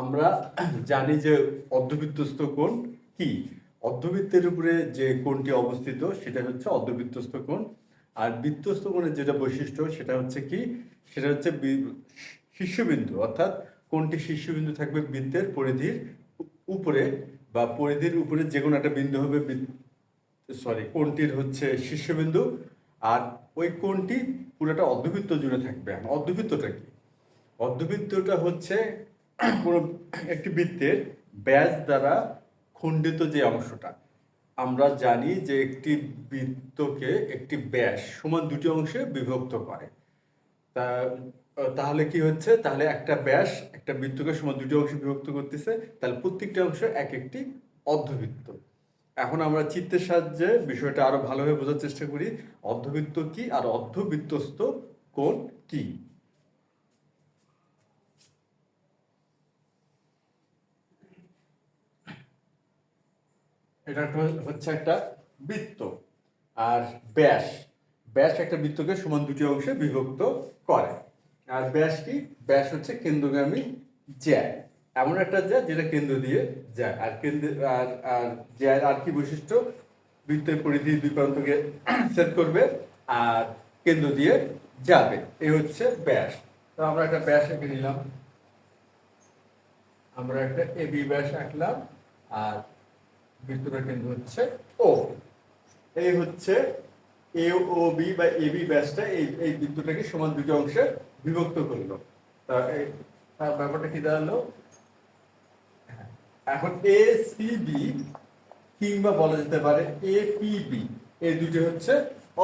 আমরা জানি যে অর্ধবৃত্তস্থ কোণ কি। অর্ধবৃত্তের উপরে যে কোণটি অবস্থিত সেটা হচ্ছে অর্ধবৃত্তস্থ কোণ। আর বৃত্তস্থ কোণের যেটা বৈশিষ্ট্য সেটা হচ্ছে কি, সেটা হচ্ছে শীর্ষবিন্দু, অর্থাৎ কোণটি শীর্ষবিন্দু থাকবে বৃত্তের পরিধির উপরে, বা পরিধির উপরে যে কোনো একটা বিন্দু হবে, কোণটির হচ্ছে শীর্ষবিন্দু। আর ওই কোণটি পুরোটা অর্ধবৃত্ত জুড়ে থাকবে। অর্ধবৃত্তটা কি? অর্ধবৃত্তটা হচ্ছে কোনো একটি বৃত্তের ব্যাস দ্বারা খণ্ডিত যে অংশটা। আমরা জানি যে একটি বৃত্তকে একটি ব্যাস সমান দুটি অংশে বিভক্ত করে। তা তাহলে কি হচ্ছে, তাহলে একটা ব্যাস একটা বৃত্তকে সমান দুটি অংশে বিভক্ত করতেছে, তাহলে প্রত্যেকটি অংশ এক একটি অর্ধবৃত্ত। এখন আমরা চিত্রের সাহায্যে বিষয়টা আরো ভালোভাবে বোঝার চেষ্টা করি। অর্ধবৃত্ত কি আর অর্ধবৃত্তস্থ কোণ কি। এটা হচ্ছে একটা বৃত্ত, আর ব্যাস ব্যাস একটা বৃত্তকে সমান দুটি অংশে বিভক্ত করে। আর ব্যাস কি? ব্যাস হচ্ছে কেন্দ্রগামী জ্যা, এমন একটা জ্যা যেটা কেন্দ্র দিয়ে যায়। আর কেন্দ্র আর জ্যার আর কি বৈশিষ্ট্য? বৃত্তের পরিধি দুই প্রান্তকে ছেদ করবে আর কেন্দ্র দিয়ে যাবে। এই হচ্ছে ব্যাস। তো আমরা একটা ব্যাস এঁকে নিলাম, আমরা একটা এবি ব্যাস আঁকলাম, আর বৃত্তটার কেন্দ্র হচ্ছে ও। এই হচ্ছে এ ও বি বা এবি ব্যাসটা এই এই বৃত্তটাকে সমান দুটি অংশে বিভক্ত করলো। তা তার ব্যাপারটা কি দাঁড়ালো? এখন এ সি বি কিংবা বলা যেতে পারে এ পি বি, এই দুটি হচ্ছে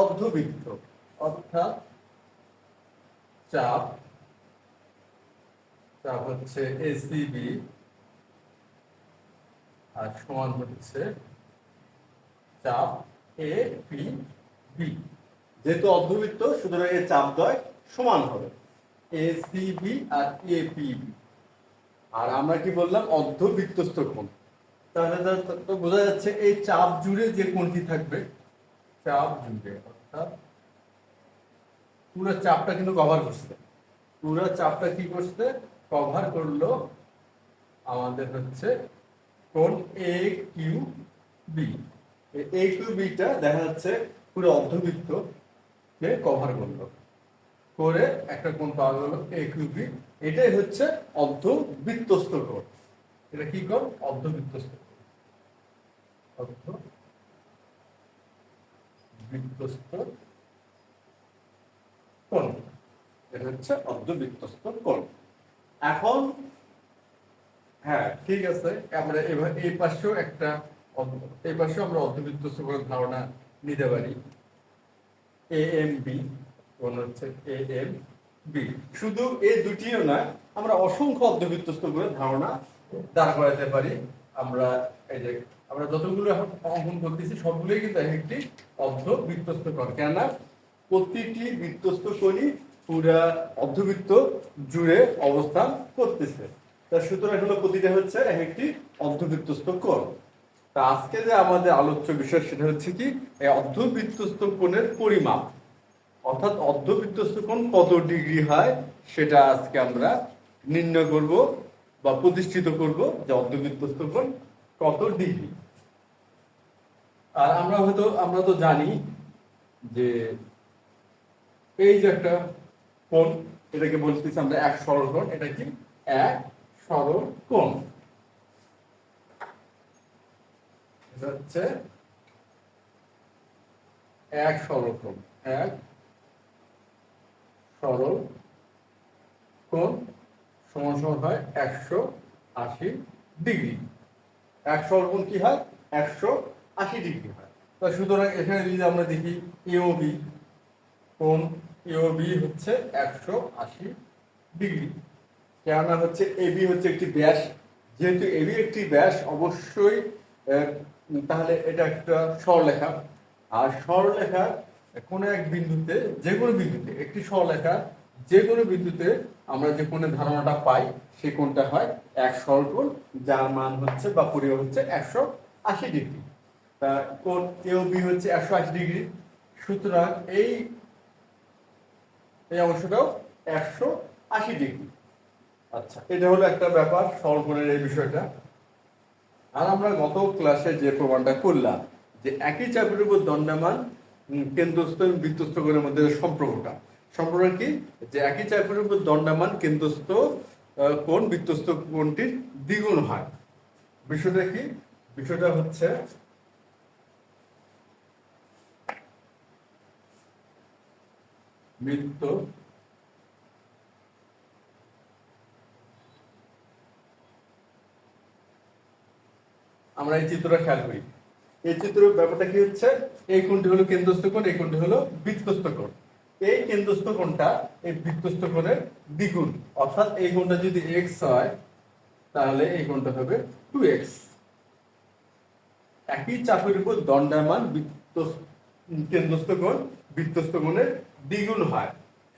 অর্ধবৃত্ত, অর্থাৎ চাপ চাপ হচ্ছে এসিবি আর সমান হচ্ছে চাপ এ পি বি। যেহেতু অর্ধবৃত্ত সুতরাং এর চাপদ্বয় সমান হবে, এসিবি আর এপিবি। আর আমরা কি বললাম? অর্ধবৃত্তস্থ কোণ। তাহলে তো বোঝা যাচ্ছে এই চাপ জুড়ে যে কোণটি থাকবে, চাপ জুড়ে অর্থাৎ পুরো চাপটা কিন্তু কভার করছে, পুরো চাপটা কি করছে? কভার করলো আমাদের হচ্ছে কোণ এ কিউ বি। এ কিউ বিটা দেখা যাচ্ছে পুরো অর্ধবৃত্ত কে কভার করলো, করে একটা কোণ পাওয়া গেল এ কিউ বি। এটাই হচ্ছে অর্ধবৃত্তস্থ কোণ। এটা কি কোণ? অর্ধবৃত্তস্থ কোণ। অর্ধবৃত্তস্থ কোণ, এটা হচ্ছে অর্ধবৃত্তস্থ কোণ। এখন হ্যাঁ ঠিক আছে, আমরা এবার এই পাশেও এই পাশেও আমরা অর্ধবৃত্তস্থ কোণের ধারণা নিতে পারি। এ এম বি কোণ হচ্ছে এ এম বি। শুধু এই দুটিও না, আমরা অসংখ্য অর্ধবৃত্তস্থ কোণের ধারণা দাঁড় করাতে পারি। আমরা এই যে আমরা যতগুলো এখন অঙ্কন করতেছি সবগুলোই কিন্তু একটি অর্ধবৃত্তস্থ কোণ, কেননা প্রতিটি বৃত্তস্থ কোণই পুরা অর্ধবৃত্ত জুড়ে অবস্থান করতেছে। তা সুতরাং হলো প্রতিটা হচ্ছে একটি অর্ধবৃত্তস্থ কোণ। তা আজকে যে আমাদের আলোচ্য বিষয় সেটা হচ্ছে কি, এই অর্ধবৃত্তস্থ কোণের পরিমাপ, অর্থাৎ অর্ধবৃত্তস্থ কোণ কত ডিগ্রি হয় সেটা আজকে আমরা নির্ণয় করব বা প্রতিষ্ঠিত করব যে অর্ধবৃত্তস্থ কোণ কত ডিগ্রি। আর আমরা তো জানি যে এই যে একটা কোণ, এটাকে বলতেছি আমরা এক সরল কোণ। এটা কি? এক সরল কোণ। এটা হচ্ছে এক সরল কোণ, এক সরল কোণ সমান সমান হয় 180 ডিগ্রি। এক সরল কোণ কি হয়? 180 ডিগ্রি হয়। তা সুতরাং এখানে যদি আমরা দেখি এওবি কোণ, এওবি হচ্ছে 180 ডিগ্রি। কেননা হচ্ছে এবি হচ্ছে একটি ব্যাস, যেহেতু এবি একটি ব্যাস অবশ্যই তাহলে এটা একটা সরলরেখা। আর সরলরেখার কোনো এক বিন্দুতে, যে কোনো বিন্দুতে একটি সরলরেখার যে কোনো বিন্দুতে আমরা যে কোণের ধারণাটা পাই সেই কোণটা হয় এক সরল কোণ, যার মান হচ্ছে বা পরিমাপ হচ্ছে 180 ডিগ্রি। তা কোণ এও বি হচ্ছে 180 ডিগ্রি। সুতরাং এই অংশটাও 180 ডিগ্রি। আচ্ছা, এটা হলো একটা ব্যাপার স্বরকোণের এই বিষয়টা। আর আমরা গত ক্লাসে যে প্রমাণটা করলাম যে একই চাপের উপর দণ্ডায়মান কেন্দ্রস্থ এবং বৃত্তস্থ কোণের মধ্যে সম্পর্কটা কি যে একই চাপের উপর দণ্ডায়মান কেন্দ্রস্থ কোণ বৃত্তস্থ কোণটির দ্বিগুণ হয়। বিষয়টা কি? বিষয়টা হচ্ছে বৃত্ত আমরা এই চিত্রটা খেয়াল করি। এই চিত্রের ব্যাপারটা কি হচ্ছে, এই কোণটি হলো কেন্দ্রস্থ কোণ, এই কোণটি হলো বৃত্তস্থ কোণ। এই কেন্দ্রস্থ কোণটা এই বৃত্তস্থ কোণের দ্বিগুণ, অর্থাৎ এই কোণটা যদি x হয় তাহলে এই কোণটা হবে 2x। একই চাপের উপর দণ্ডায়মান কেন্দ্রস্থ কোণ বৃত্তস্থ কোণের দ্বিগুণ হয়।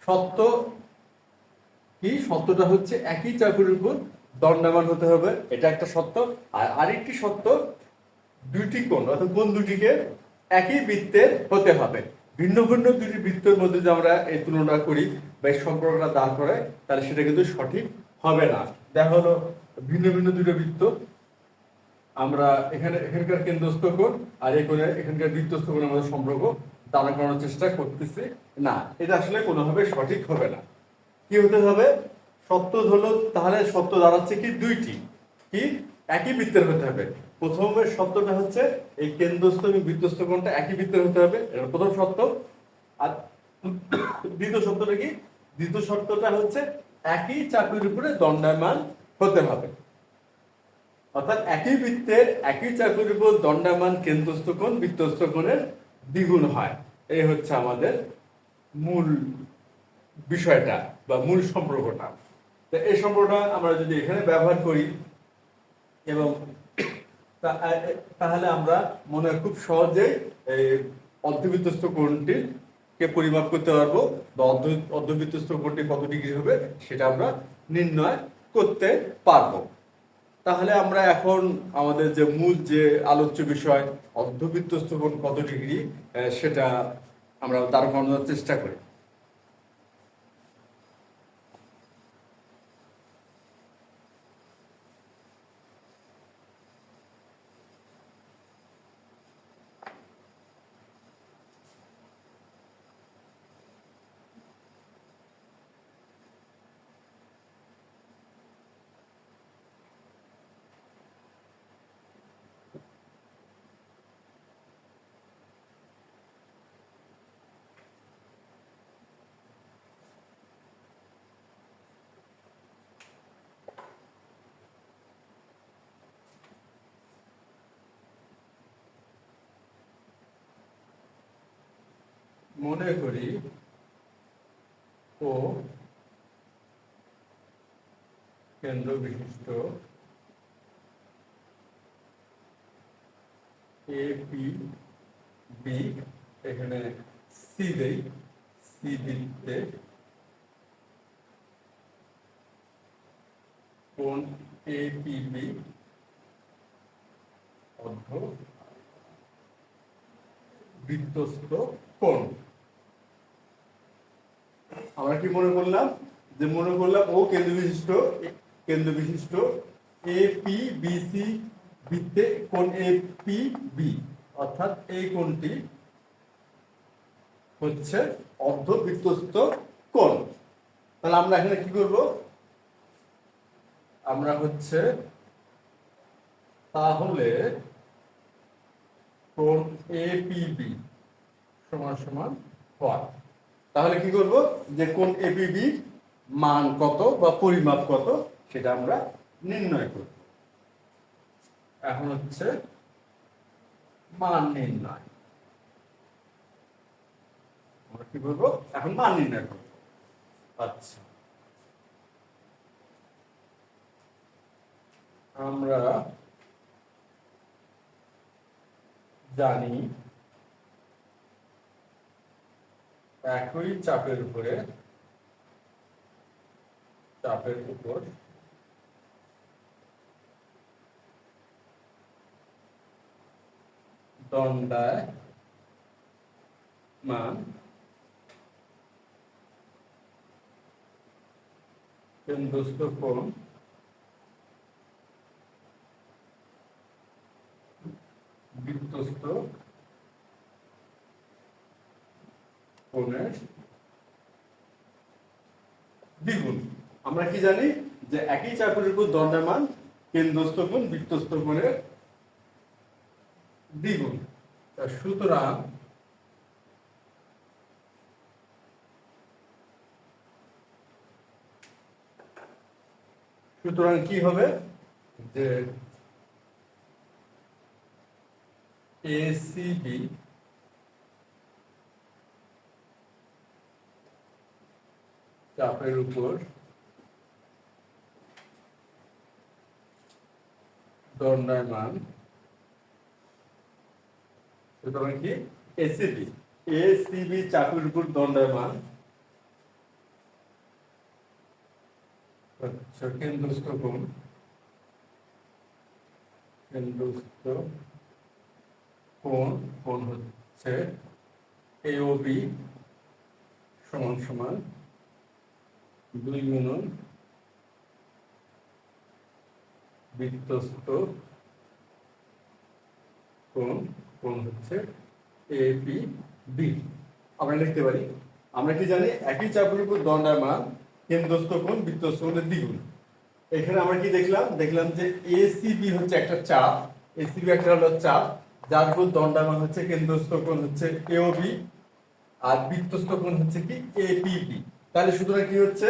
সত্য কি? সত্যটা হচ্ছে একই চাপের উপর দণ্ডায়মান হতে হবে, এটা একটা সত্য। আর আরেকটি সত্য, দুইটি কোণ অর্থাৎ কোণ দুটিকে একই বৃত্তের হতে হবে। ভিন্ন ভিন্ন দুটি বৃত্তের মধ্যে যদি আমরা এই তুলনা করি বা এই সম্পর্কটা দাঁড় করে, তাহলে সেটা কিন্তু সঠিক হবে না। দেখা হলো ভিন্ন ভিন্ন দুটো বৃত্ত, আমরা এখানকার কেন্দ্রস্থ কোণ আর এই কোণের এখানকার বৃত্তস্থ কোণের মধ্যে সম্পর্ক দাঁড়া করানোর চেষ্টা করতেছি না, এটা আসলে কোনোভাবে সঠিক হবে না। কি হতে হবে? সত্য হলো, তাহলে সত্য দাঁড়াচ্ছে কি দুইটি, কি একই বৃত্তের হতে হবে। প্রথমের সত্যটা হচ্ছে এই কেন্দ্রস্থ এবং বৃত্তস্থ কোণটা একই বৃত্তের হতে হবে, এটা প্রথম সত্য। আর দ্বিতীয় সত্যটা কি? দ্বিতীয় সত্যটা হচ্ছে একই চাপের উপরে দণ্ডায়মান হতে হবে, অর্থাৎ একই বৃত্তের একই চাপের উপর দণ্ডায়মান কেন্দ্রস্থ কোণ বৃত্তস্থ কোণের দ্বিগুণ হয়। এই হচ্ছে আমাদের মূল বিষয়টা বা মূল সম্পর্কটা। তো এই সম্পর্কটা আমরা যদি এখানে ব্যবহার করি এবং তাহলে আমরা মনে হয় খুব সহজেই এই অর্ধবৃত্তস্থ কোণটির কে পরিমাপ করতে পারবো বা অর্ধবৃত্তস্থ কোণটি কত ডিগ্রি হবে সেটা আমরা নির্ণয় করতে পারবো। তাহলে আমরা এখন আমাদের যে মূল যে আলোচ্য বিষয় অর্ধবৃত্তস্থ কোণ কত ডিগ্রি সেটা আমরা দাঁড় করানোর চেষ্টা করি। মনে করি ও কেন্দ্র বিশিষ্ট এ পি বি, এখানে সি দেই, সি বৃত্তে কোণ এ পি বি অর্ধ বৃত্তস্থ কোণ। আমরা কি মনে করলাম? যে মনে করলাম ও কেন্দ্র বিশিষ্ট এ পি বি সি বৃত্তে কোণ এ পি বি, অর্থাৎ এই কোণটি হচ্ছে অর্ধবৃত্তস্থ কোণ। তাহলে আমরা এখানে কি করব? আমরা হচ্ছে তাহলে কোণ এ পি বি সমান সমান হয়। তাহলে কি করব? যে কোণ এপিবি মান কত বা পরিমাপ কত সেটা আমরা নির্ণয় করব। এখন হচ্ছে মান নির্ণয়। আমরা কি করব? এখন মান নির্ণয় করব। আচ্ছা, আমরা জানি একই চাপের উপর দণ্ডায়মান কেন্দ্রস্থ কোণ বৃত্তস্থ কোণের দ্বিগুণ। আমরা কি জানি যে একই চাপের উপর দণ্ডায়মান কেন্দ্রস্থ কোণ বৃত্তস্থ কোণের দ্বিগুণ। সুতরাং কি হবে যে এসিবি চাপের উপর দণ্ডায়মান, সুতরাং কি এসিবি চাপের উপর দণ্ডায়মান কেন্দ্রস্থ কোণ হচ্ছে এওবি সমান সমান 2 গুণন বৃত্তস্থ কোণ হচ্ছে এপিবি। আমরা লিখতে পারি, আমরা কি জানি একই চাপের উপর দণ্ডায়মান কেন্দ্রস্থ কোণ বৃত্তস্থ কোণের দ্বিগুণ। এখানে আমরা কি দেখলাম যে এসিবি হচ্ছে একটা চাপ, এসিবি একটা হলো চাপ যার উপর দণ্ডায়মান হচ্ছে কেন্দ্রস্থ কোণ হচ্ছে এওবি আর বৃত্তস্থ কোণ হচ্ছে কি এপিবি। তাহলে সুতরাং কি হচ্ছে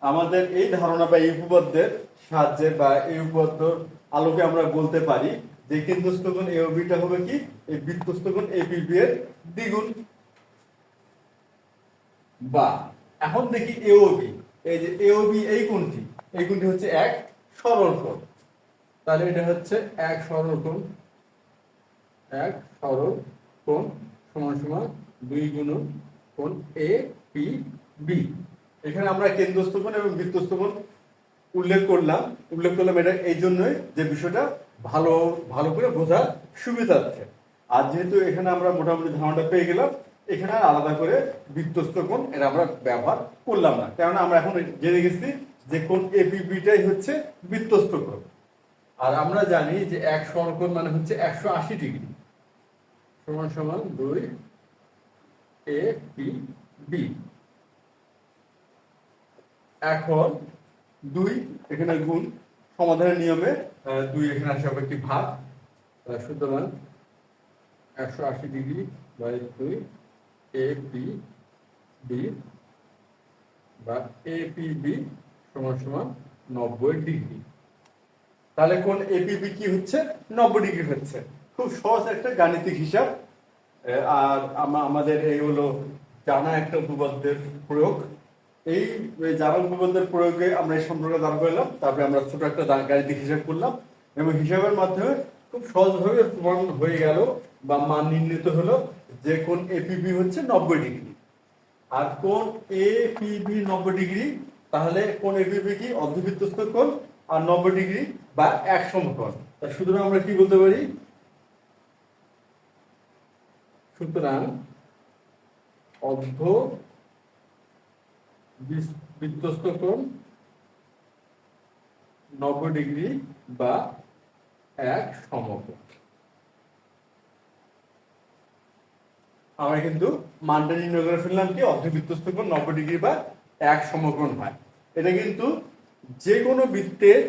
আমাদের এই ধারণা বা এই উপপাদ্যের সাহায্যে বা এই উপপাদ্য আলোকে আমরা বলতে পারি যে কেন্দ্রস্থ কোণ এওবিটা হবে কি এই বৃত্তস্থ কোণ এপিবি এর দ্বিগুণ। বা এখন দেখি এওবি, এই যে এওবি এই কোণটি হচ্ছে এক সরল কোণ, তাহলে এটা হচ্ছে এক সরল কোণ সমান সমান 2 গুণন কোণ এ পি বি। এখানে আমরা কেন্দ্রস্থ কোণ এবং বৃত্তস্থ কোণ উল্লেখ করলাম এটা এই জন্যই যে বিষয়টা ভালো করে বোঝার সুবিধার্থে। আর যেহেতু এখানে আমরা মোটামুটি ধারণাটা পেয়ে গেলাম, এখানে আর আলাদা করে বৃত্তস্থ কোণ এটা আমরা ব্যবহার করলাম না, কারণ আমরা এখন জেনে গেছি যে কোণ এপিবিটাই হচ্ছে বৃত্তস্থ কোণ। আর আমরা জানি যে এক সরলকোণ মানে হচ্ছে 180 ডিগ্রি সমান সমান 2 এপিবি। এখন 2 এখানে গুণ, সমাধানের নিয়মে 2 এখানে আসে একটি ভাগ, সুতরাং 180 ডিগ্রি বাই 2 এপিবি বা এপিবি সমান সমান 90 ডিগ্রি। তাহলে কোণ এপিবি কি হচ্ছে 90 ডিগ্রি হচ্ছে। খুব সহজ একটা গাণিতিক হিসাব। আর আমাদের এই হলো জানা একটা উপপাদ্যের প্রয়োগ। এই জানা উপপাদ্যের প্রয়োগে আমরা এই সম্পর্কে দাঁড় করলাম, তারপরে আমরা ছোট একটা গাণিতিক হিসাব করলাম এবং হিসাবের মাধ্যমে খুব সহজভাবে প্রমাণ হয়ে গেল বা মান নির্ণীত হলো যে কোণ এপিবি হচ্ছে 90 ডিগ্রি। আর কোণ এপিবি 90 ডিগ্রি, তাহলে কোণ এপিবি কি অর্ধবৃত্তস্থ কোণ আর 90 ডিগ্রি বা এক সমকোণ। সুতরাং আমরা কি বলতে পারি, সুতরাং অর্ধবৃত্তস্থ কোণ 90 ডিগ্রি বা এক সমকোণ। আমরা কিন্তু মানটা নির্ণয় করে ফেললাম কি অর্ধবৃত্তস্থ কোণ 90 ডিগ্রি বা এক সমকোণ হয়। এটা কিন্তু যে কোনো বৃত্তের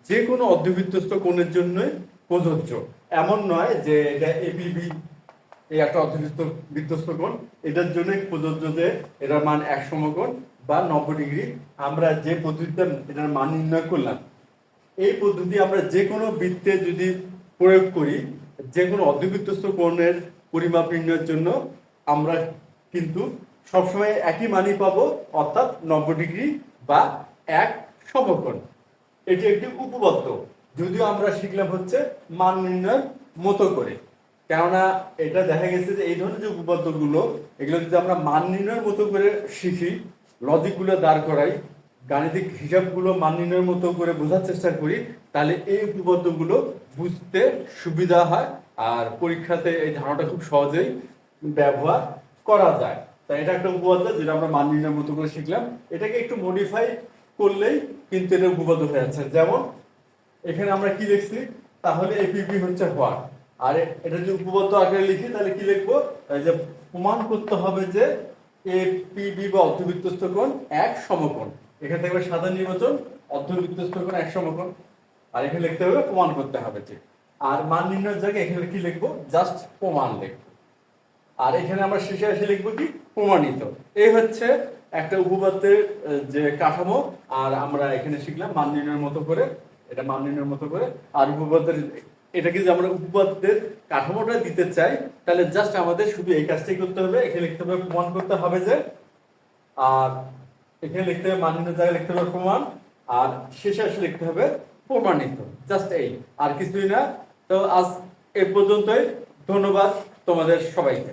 যে কোনো অর্ধবৃত্তস্থ কোণের জন্য প্রযোজ্য, এমন নয় যে এটা এপিবি এই একটা অর্ধবৃত্তস্থ কোণ এটার জন্য প্রযোজ্য যে এটার মান এক সমকোণ বা 90 ডিগ্রি। আমরা যে পদ্ধতিতে এটার মান নির্ণয় করলাম, এই পদ্ধতি আমরা যে কোনো বৃত্তে যদি প্রয়োগ করি, যে কোনো অর্ধবৃত্তস্থ কোণের পরিমাপ নির্ণয়ের জন্য আমরা কিন্তু সবসময় একই মানই পাবো, অর্থাৎ 90 ডিগ্রি বা এক সমকোণ। এটি একটি উপপাদ্য, যদিও আমরা শিখলাম হচ্ছে মান নির্ণয়ের মতো করে। কেননা এটা দেখা গেছে যে এই ধরনের যে উপপাদ্যগুলো, এগুলো যদি আমরা মান নির্ণয়ের মতো করে শিখি, লজিকগুলো দাঁড় করাই, গাণিতিক হিসাবগুলো মান নির্ণয়ের মতো করে বোঝার চেষ্টা করি, তাহলে এই উপপাদ্যগুলো বুঝতে সুবিধা হয় আর পরীক্ষাতে এই ধারণাটা খুব সহজেই ব্যবহার করা যায়। তাই এটা একটা উপপাদ্য যেটা আমরা মান নির্ণয়ের মতো করে শিখলাম। এটাকে একটু মডিফাই করলেই কিন্তু এটা উপপাদ্য হয়ে যাচ্ছে। যেমন এখানে আমরা কি লিখছি, তাহলে এপিবি হচ্ছে হোয়াট, আর এটা যদি উপপাদ্য আকারে লিখি তাহলে কি লিখবো, যে প্রমাণ করতে হবে যে এপিবি বা অর্ধবৃত্তস্থ কোণ এক সমকোণ। এখানে থাকবে সাধারণ নির্বাচন, অর্ধবৃত্তস্থ কোণ এক সমকোণ, আর এখানে লিখতে হবে প্রমাণ করতে হবে যে, আর মান নির্ণয়ের জায়গায় এখানে কি লিখবো, জাস্ট প্রমাণ লিখবো। আর এখানে আমরা শেষে এসে লিখবো কি, প্রমাণিত। এই হচ্ছে একটা উপপাদ্যের যে কাঠামো। আর আমরা এখানে শিখলাম মান নির্ণয়ের মতো করে, এটা মান নির্ণয়ের মতো করে। আর উপপাদ্যের এটাকে যদি আমরা উপপাদ্যের কাঠামোটা দিতে চাই তাহলে জাস্ট আমাদের শুধু এই কাজটাই করতে হবে। এখানে লিখতে হবে প্রমাণ করতে হবে যে, আর এখানে লিখতে হবে মান নির্ণয়ের জায়গায় লিখতে হবে প্রমাণ, আর শেষে এসে লিখতে হবে প্রমাণিত। জাস্ট এই, আর কিছুই না। তো আজ এ পর্যন্তই। ধন্যবাদ তোমাদের সবাইকে।